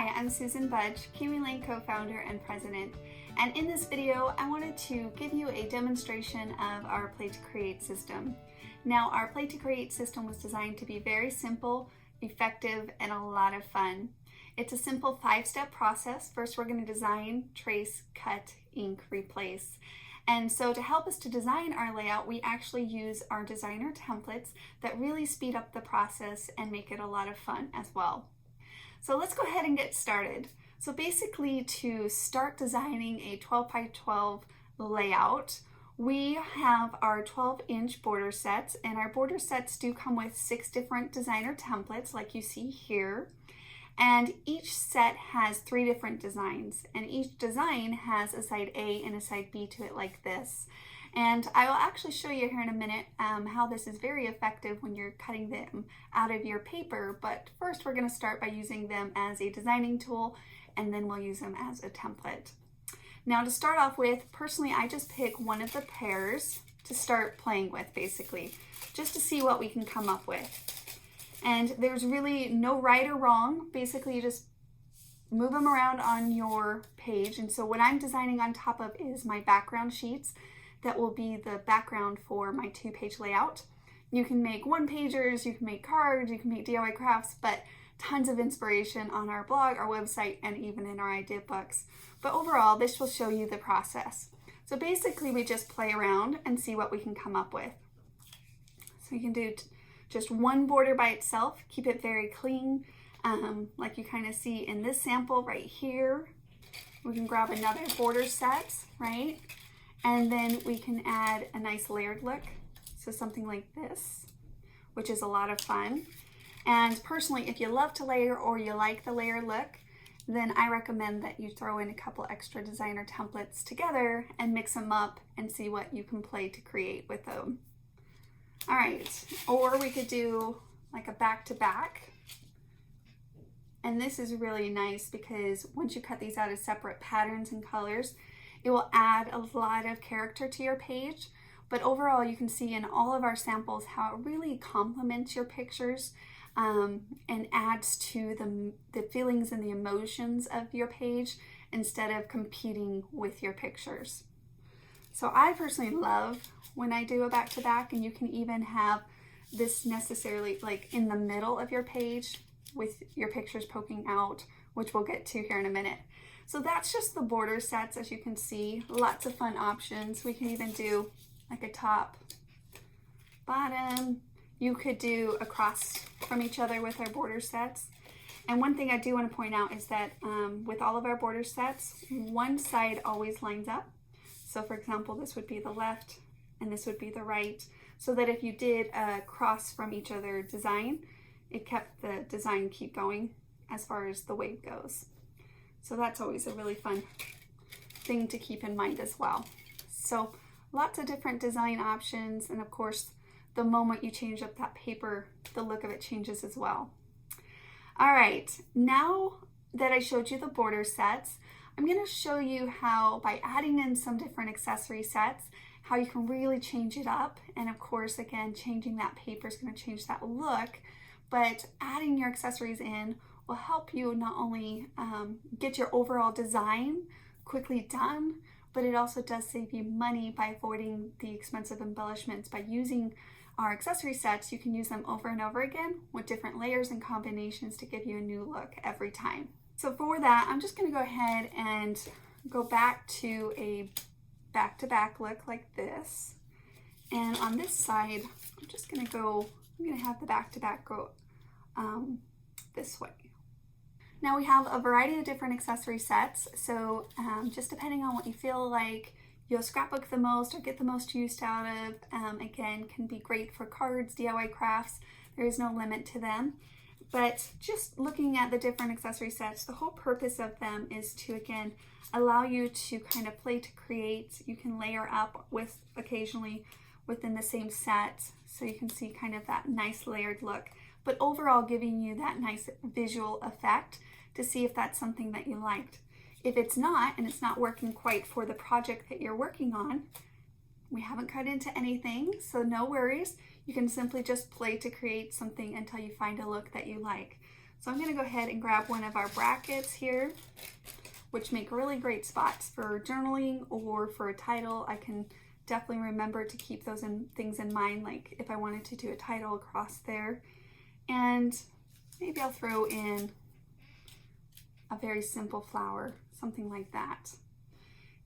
Hi, I'm Susan Budge, Kiwi Lane co-founder and president, and in this video I wanted to give you a demonstration of our Play to Create system. Now, our Play to Create system was designed to be very simple, effective, and a lot of fun. It's a simple 5-step process. First, we're going to design, trace, cut, ink, replace. And so to help us to design our layout, we actually use our designer templates that really speed up the process and make it a lot of fun as well. So let's go ahead and get started. So basically, to start designing a 12 by 12 layout, we have our 12-inch border sets, and our border sets do come with 6 different designer templates like you see here. And each set has 3 different designs, and each design has a side A and a side B to it like this. And I will actually show you here in a minute how this is very effective when you're cutting them out of your paper. But first, we're going to start by using them as a designing tool, and then we'll use them as a template. Now, to start off with, personally, I just pick one of the pairs to start playing with, basically, just to see what we can come up with. And there's really no right or wrong. Basically, you just move them around on your page. And so what I'm designing on top of is my background sheets. That will be the background for my 2-page layout. You can make 1-pagers, you can make cards, you can make DIY crafts, but tons of inspiration on our blog, our website, and even in our idea books. But overall, this will show you the process. So basically, we just play around and see what we can come up with. So you can do just one border by itself, keep it very clean, like you kind of see in this sample right here. We can grab another border set, right? And then we can add a nice layered look. So something like this, which is a lot of fun. And personally, if you love to layer or you like the layer look, then I recommend that you throw in a couple extra designer templates together and mix them up and see what you can play to create with them. All right, or we could do like a back-to-back. And this is really nice because once you cut these out as separate patterns and colors, it will add a lot of character to your page, but overall you can see in all of our samples how it really complements your pictures and adds to the feelings and the emotions of your page instead of competing with your pictures. So I personally love when I do a back-to-back, and you can even have this necessarily like in the middle of your page with your pictures poking out, which we'll get to here in a minute. So that's just the border sets, as you can see. Lots of fun options. We can even do like a top, bottom. You could do across from each other with our border sets. And one thing I do want to point out is that with all of our border sets, one side always lines up. So for example, this would be the left and this would be the right. So that if you did a cross from each other design, it kept the design keep going as far as the wave goes. So that's always a really fun thing to keep in mind as well. So lots of different design options, and of course, the moment you change up that paper, the look of it changes as well. All right, now that I showed you the border sets, I'm going to show you how, by adding in some different accessory sets, how you can really change it up. And of course, again, changing that paper is going to change that look, but adding your accessories in will help you not only get your overall design quickly done, but it also does save you money by avoiding the expensive embellishments. By using our accessory sets, you can use them over and over again with different layers and combinations to give you a new look every time. So for that, I'm just going to go ahead and go back to a back-to-back look like this. And on this side, I'm going to have the back-to-back go this way. Now we have a variety of different accessory sets, so just depending on what you feel like you'll scrapbook the most or get the most use out of, again, can be great for cards, DIY crafts. There is no limit to them. But just looking at the different accessory sets, the whole purpose of them is to, again, allow you to kind of play to create. You can layer up with occasionally within the same set, so you can see kind of that nice layered look, but overall giving you that nice visual effect to see if that's something that you liked. If it's not, and it's not working quite for the project that you're working on, we haven't cut into anything, so no worries. You can simply just play to create something until you find a look that you like. So I'm going to go ahead and grab one of our brackets here, which make really great spots for journaling or for a title. I can definitely remember to keep those things in mind, like if I wanted to do a title across there. And maybe I'll throw in a very simple flower, something like that.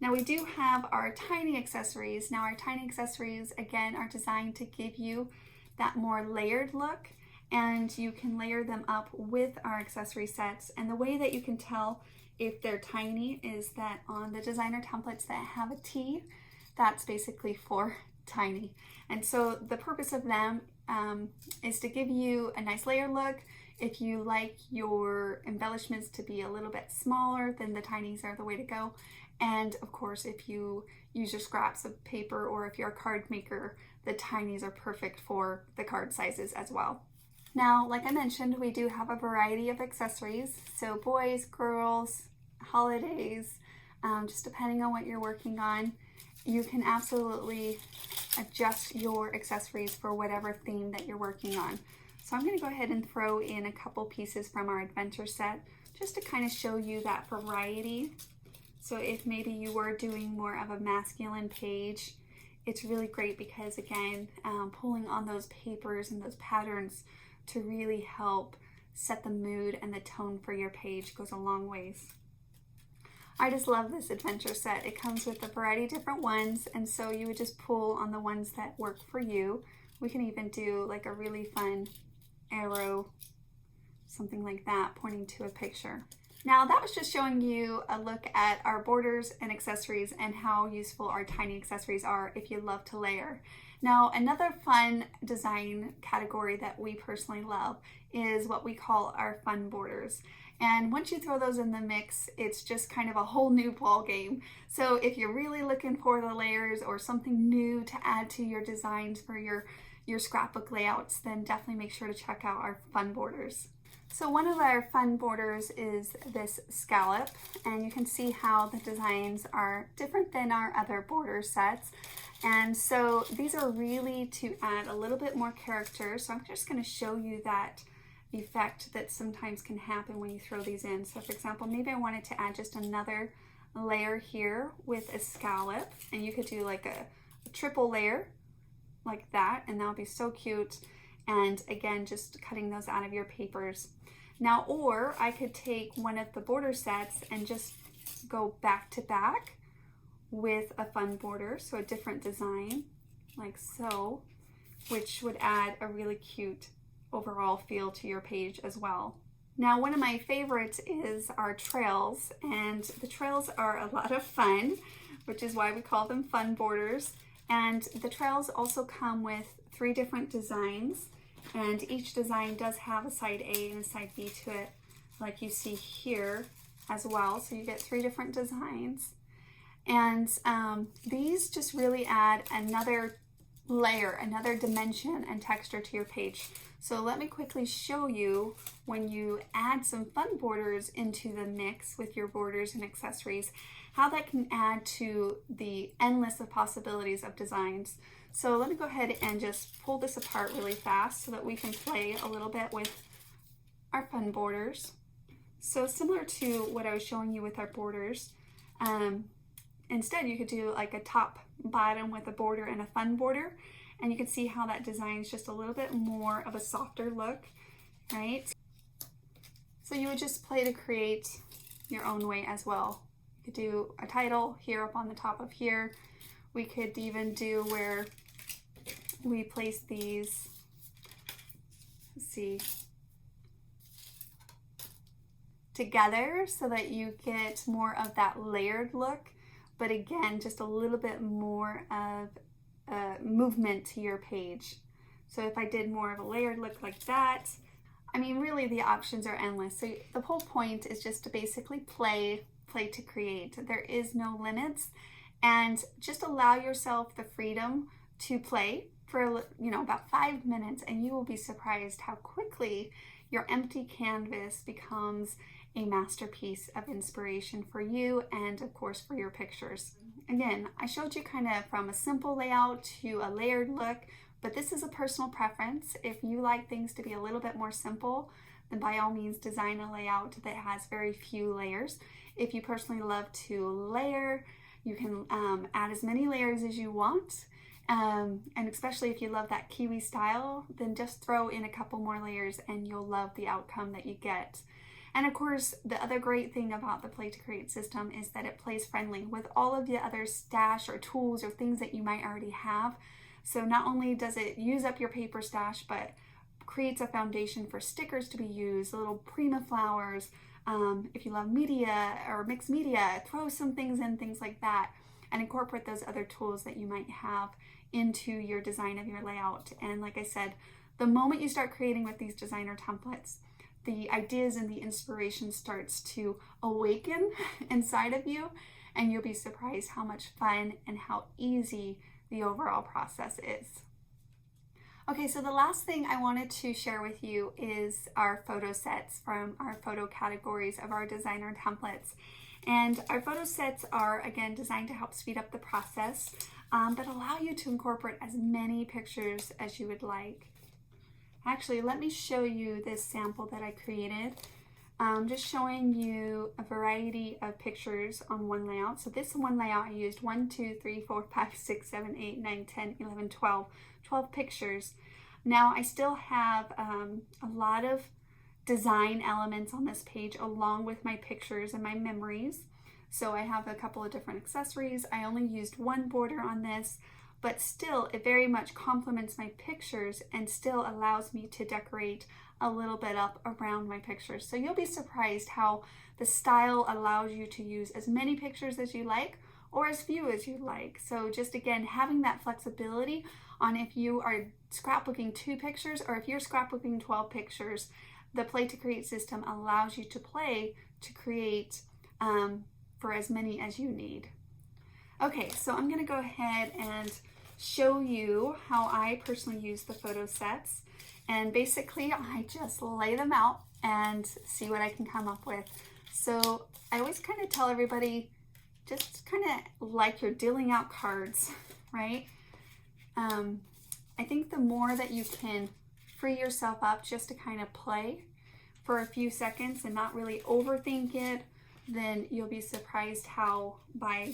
Now we do have our tiny accessories. Now our tiny accessories, again, are designed to give you that more layered look, and you can layer them up with our accessory sets. And the way that you can tell if they're tiny is that on the designer templates that have a T, that's basically for tiny. And so the purpose of them is to give you a nice layer look. If you like your embellishments to be a little bit smaller, then the tinies are the way to go. And of course, if you use your scraps of paper or if you're a card maker, the tinies are perfect for the card sizes as well. Now, like I mentioned, we do have a variety of accessories. So boys, girls, holidays, just depending on what you're working on, you can absolutely adjust your accessories for whatever theme that you're working on. So I'm going to go ahead and throw in a couple pieces from our adventure set just to kind of show you that variety. So if maybe you were doing more of a masculine page, it's really great because, again, pulling on those papers and those patterns to really help set the mood and the tone for your page goes a long ways. I just love this adventure set. It comes with a variety of different ones, and so you would just pull on the ones that work for you. We can even do like a really fun arrow, something like that, pointing to a picture. Now that was just showing you a look at our borders and accessories and how useful our tiny accessories are if you love to layer. Now another fun design category that we personally love is what we call our fun borders. And once you throw those in the mix, it's just kind of a whole new ball game. So if you're really looking for the layers or something new to add to your designs for your scrapbook layouts, then definitely make sure to check out our fun borders. So one of our fun borders is this scallop, and you can see how the designs are different than our other border sets. And so these are really to add a little bit more character. So I'm just going to show you that effect that sometimes can happen when you throw these in. So for example, maybe I wanted to add just another layer here with a scallop, and you could do like a triple layer like that, and that would be so cute. And again, just cutting those out of your papers. Now, or I could take one of the border sets and just go back to back with a fun border, so a different design like so, which would add a really cute overall feel to your page as well. Now, one of my favorites is our trails, and the trails are a lot of fun, which is why we call them fun borders. And the trails also come with 3 different designs, and each design does have a side A and a side B to it, like you see here as well. So you get 3 different designs, and these just really add another layer, another dimension and texture to your page. So let me quickly show you when you add some fun borders into the mix with your borders and accessories, how that can add to the endless of possibilities of designs. So let me go ahead and just pull this apart really fast so that we can play a little bit with our fun borders. So similar to what I was showing you with our borders, instead you could do like a top bottom with a border and a fun border, and you can see how that design is just a little bit more of a softer look, right? So you would just play to create your own way as well. You could do a title here up on the top of here. We could even do where we place these, let's see, together so that you get more of that layered look, but again, just a little bit more of movement to your page. So if I did more of a layered look like that, I mean, really the options are endless. So the whole point is just to basically play to create. There is no limits, and just allow yourself the freedom to play for, you know, about 5 minutes, and you will be surprised how quickly your empty canvas becomes a masterpiece of inspiration for you and of course for your pictures. Again, I showed you kind of from a simple layout to a layered look, but this is a personal preference. If you like things to be a little bit more simple, then by all means design a layout that has very few layers. If you personally love to layer, you can add as many layers as you want. And especially if you love that Kiwi style, then just throw in a couple more layers and you'll love the outcome that you get. And of course, the other great thing about the Play to Create system is that it plays friendly with all of the other stash or tools or things that you might already have. So not only does it use up your paper stash, but creates a foundation for stickers to be used, little Prima flowers. If you love media or mixed media, throw some things in, things like that, and incorporate those other tools that you might have into your design of your layout. And like I said, the moment you start creating with these designer templates, the ideas and the inspiration starts to awaken inside of you, and you'll be surprised how much fun and how easy the overall process is. Okay, so the last thing I wanted to share with you is our photo sets from our photo categories of our designer templates. And our photo sets are, again, designed to help speed up the process, but allow you to incorporate as many pictures as you would like. Actually, let me show you this sample that I created. Just showing you a variety of pictures on one layout. So this one layout I used 1, 2, 3, 4, 5, 6, 7, 8, 9, 10, 11, 12 pictures. Now I still have a lot of design elements on this page along with my pictures and my memories. So I have a couple of different accessories. I only used one border on this, but still it very much complements my pictures and still allows me to decorate a little bit up around my pictures. So you'll be surprised how the style allows you to use as many pictures as you like or as few as you like. So just again, having that flexibility on if you are scrapbooking 2 pictures or if you're scrapbooking 12 pictures, the Play to Create system allows you to play to create for as many as you need. Okay, so I'm gonna go ahead and show you how I personally use the photo sets. And basically I just lay them out and see what I can come up with. So I always kind of tell everybody, just kind of like you're dealing out cards, right? I think the more that you can free yourself up just to kind of play for a few seconds and not really overthink it, then you'll be surprised how by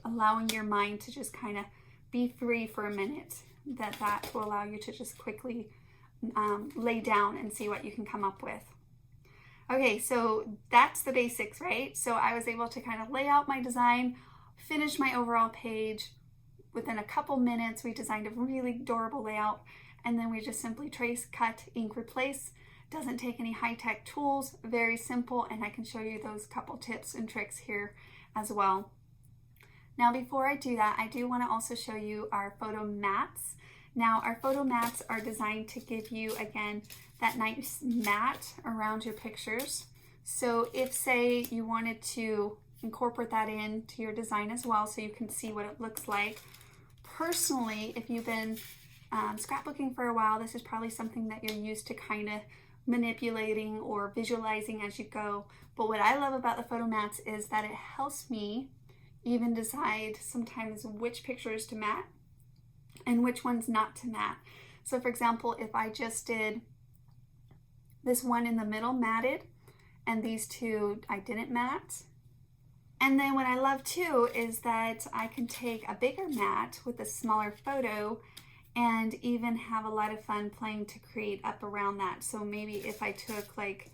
allowing your mind to just kind of be free for a minute, that will allow you to just quickly lay down and see what you can come up with. Okay, so that's the basics, right? So I was able to kind of lay out my design, finish my overall page. Within a couple minutes, we designed a really adorable layout, and then we just simply trace, cut, ink, replace. Doesn't take any high-tech tools, very simple, and I can show you those couple tips and tricks here as well. Now, before I do that, I do want to also show you our photo mats. Now, our photo mats are designed to give you, again, that nice mat around your pictures. So if, say, you wanted to incorporate that into your design as well so you can see what it looks like. Personally, if you've been scrapbooking for a while, this is probably something that you're used to kind of manipulating or visualizing as you go. But what I love about the photo mats is that it helps me even decide sometimes which pictures to mat and which ones not to mat. So for example, if I just did this one in the middle matted and these 2 I didn't mat. And then what I love too is that I can take a bigger mat with a smaller photo and even have a lot of fun playing to create up around that. So maybe if I took like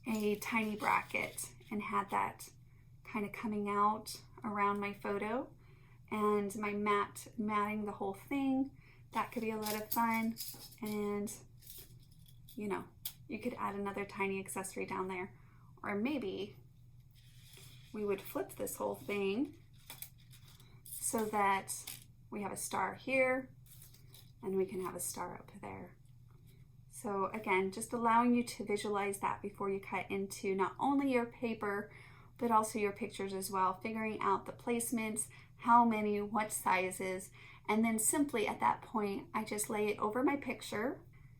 a tiny bracket and had that kind of coming out around my photo and my matting the whole thing, that could be a lot of fun. And you know, you could add another tiny accessory down there. Or maybe we would flip this whole thing so that we have a star here and we can have a star up there. So again, just allowing you to visualize that before you cut into not only your paper, but also your pictures as well, figuring out the placements, how many, what sizes, and then simply at that point, I just lay it over my picture.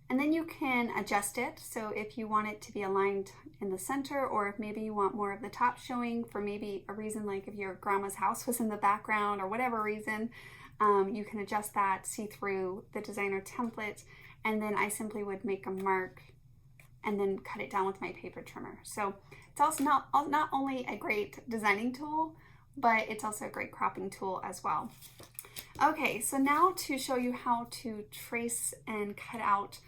And then you can adjust it. So if you want it to be aligned in the center, or if maybe you want more of the top showing for maybe a reason like if your grandma's house was in the background or whatever reason, you can adjust that, see through the designer template, and then I simply would make a mark and then cut it down with my paper trimmer. So it's also not only a great designing tool, but it's also a great cropping tool as well. Okay, so now to show you how to trace and cut out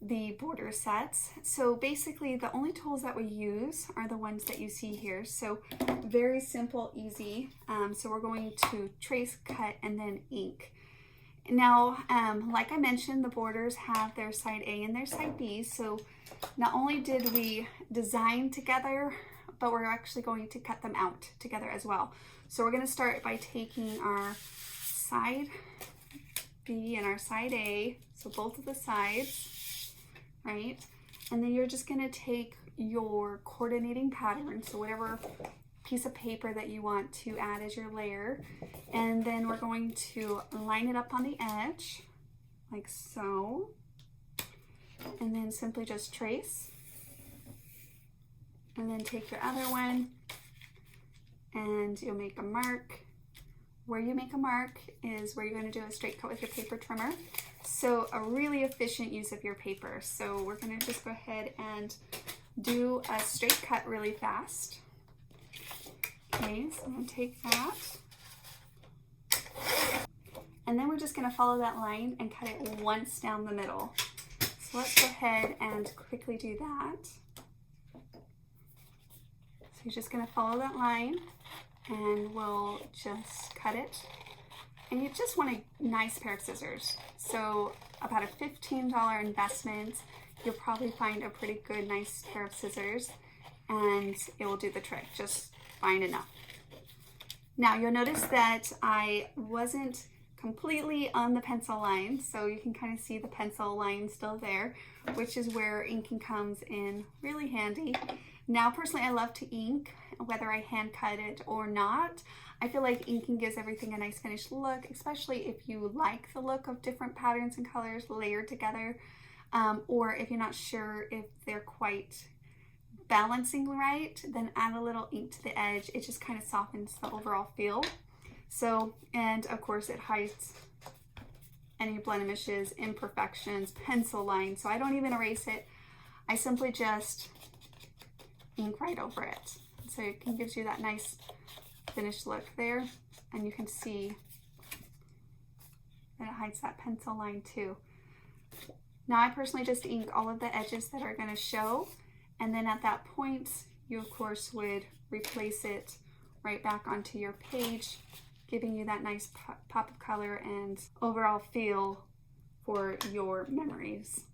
the border sets. So basically the only tools that we use are the ones that you see here. So very simple, easy. So we're going to trace, cut, and then ink. Now, like I mentioned, the borders have their side A and their side B. So not only did we design together, but we're actually going to cut them out together as well. So we're going to start by taking our side B and our side A, so both of the sides, right? And then you're just going to take your coordinating pattern, so whatever piece of paper that you want to add as your layer, and then we're going to line it up on the edge like so, and then simply just trace, and then take your other one and you'll make a mark. Where you make a mark is where you're going to do a straight cut with your paper trimmer. So a really efficient use of your paper. So we're going to just go ahead and do a straight cut really fast. Okay, so I'm going to take that. And then we're just going to follow that line and cut it once down the middle. So let's go ahead and quickly do that. So you're just going to follow that line and we'll just cut it. And you just want a nice pair of scissors. So about a $15 investment, you'll probably find a pretty good, nice pair of scissors, and it will do the trick, just fine enough. Now you'll notice that I wasn't completely on the pencil line, so you can kind of see the pencil line still there, which is where inking comes in really handy. Now personally I love to ink, whether I hand cut it or not. I feel like inking gives everything a nice finished look, especially if you like the look of different patterns and colors layered together, or if you're not sure if they're quite balancing right, then add a little ink to the edge. It just kind of softens the overall feel. So, and of course it hides any blemishes, imperfections, pencil lines. So I don't even erase it. I simply just ink right over it. So it gives you that nice finished look there, and you can see that it hides that pencil line too. Now I personally just ink all of the edges that are going to show, and then at that point you of course would replace it right back onto your page, giving you that nice pop of color and overall feel for your memories.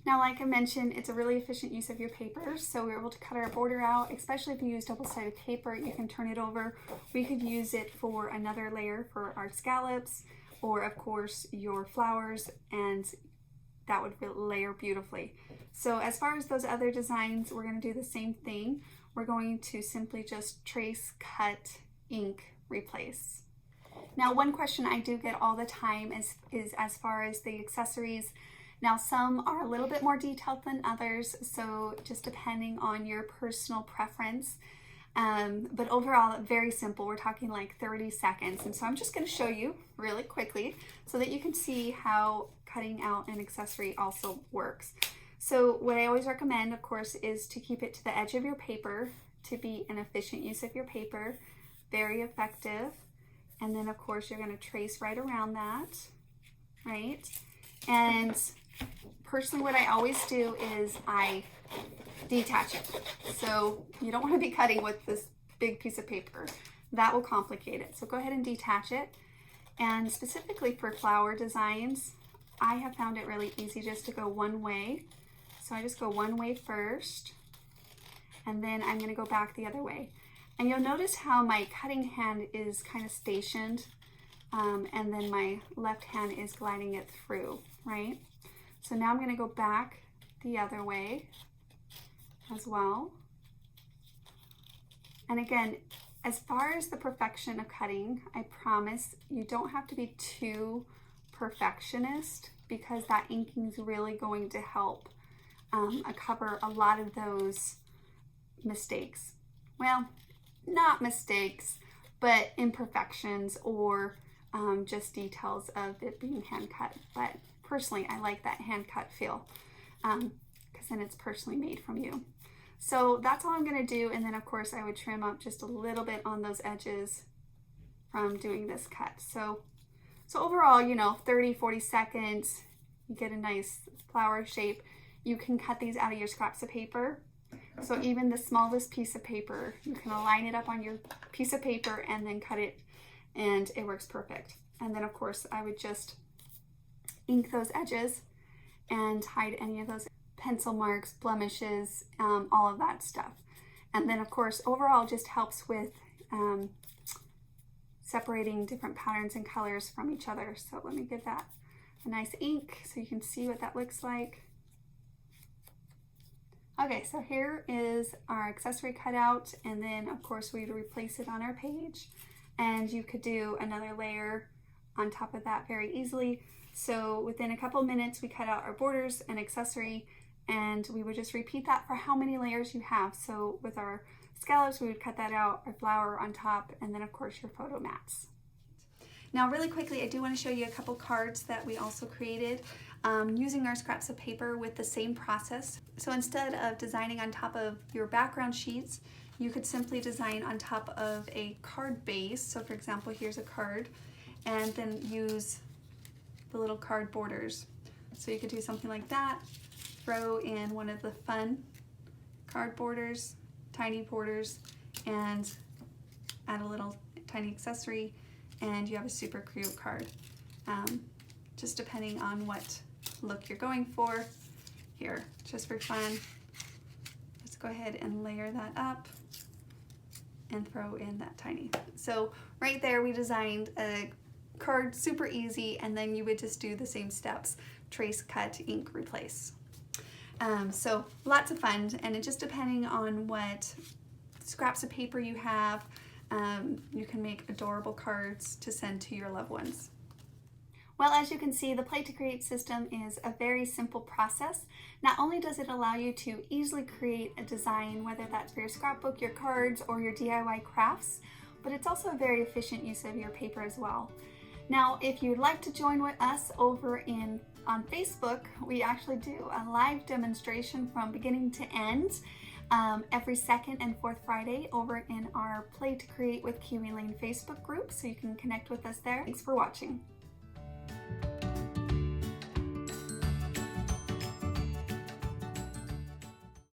Now, like I mentioned, it's a really efficient use of your paper, so we're able to cut our border out, especially if you use double-sided paper. You can turn it over. We could use it for another layer for our scallops, or of course your flowers, and that would layer beautifully. So as far as those other designs, we're going to do the same thing. We're going to simply just trace, cut, ink, replace. Now, one question I do get all the time is as far as the accessories. Now, some are a little bit more detailed than others, so just depending on your personal preference. But overall, very simple. We're talking like 30 seconds. And so I'm just going to show you really quickly so that you can see how cutting out an accessory also works. So what I always recommend, of course, is to keep it to the edge of your paper to be an efficient use of your paper. Very effective. And then, of course, you're going to trace right around that, right? And personally, what I always do is I detach it. So you don't want to be cutting with this big piece of paper. That will complicate it. So go ahead and detach it. And specifically for flower designs, I have found it really easy just to go one way. So I just go one way first, and then I'm going to go back the other way. And you'll notice how my cutting hand is kind of stationed, and then my left hand is gliding it through, right? So now I'm going to go back the other way as well. And again, as far as the perfection of cutting, I promise you don't have to be too perfectionist, because that inking is really going to help cover a lot of those mistakes. Well, not mistakes, but imperfections or just details of it being hand cut. But personally, I like that hand cut feel. because then it's personally made from you. So that's all I'm going to do, and then of course I would trim up just a little bit on those edges from doing this cut. So overall, you know, 30-40 seconds, you get a nice flower shape. You can cut these out of your scraps of paper. So even the smallest piece of paper, you can align it up on your piece of paper and then cut it, and it works perfect. And then of course I would just ink those edges and hide any of those pencil marks, blemishes, all of that stuff. And then of course overall just helps with separating different patterns and colors from each other. So let me give that a nice ink so you can see what that looks like. Okay, so here is our accessory cutout, and then of course we'd replace it on our page, and you could do another layer on top of that very easily. So within a couple minutes we cut out our borders and accessory, and we would just repeat that for how many layers you have. So with our scallops, we would cut that out, our flower on top, and then of course your photo mats. Now really quickly, I do want to show you a couple cards that we also created using our scraps of paper with the same process. So instead of designing on top of your background sheets, you could simply design on top of a card base. So for example, here's a card, and then use the little card borders. So you could do something like that, throw in one of the fun card borders, tiny borders, and add a little tiny accessory, and you have a super cute card. Just depending on what look you're going for. Here, just for fun, let's go ahead and layer that up and throw in that tiny. So right there we designed a card super easy, and then you would just do the same steps: trace, cut, ink, replace. So lots of fun, and it just depending on what scraps of paper you have, you can make adorable cards to send to your loved ones. Well, as you can see, the Play to Create system is a very simple process. Not only does it allow you to easily create a design, whether that's for your scrapbook, your cards, or your DIY crafts, but it's also a very efficient use of your paper as well. Now, if you'd like to join with us over on Facebook, we actually do a live demonstration from beginning to end every second and fourth Friday over in our Play to Create with Kiwi Lane Facebook group, so you can connect with us there. Thanks for watching.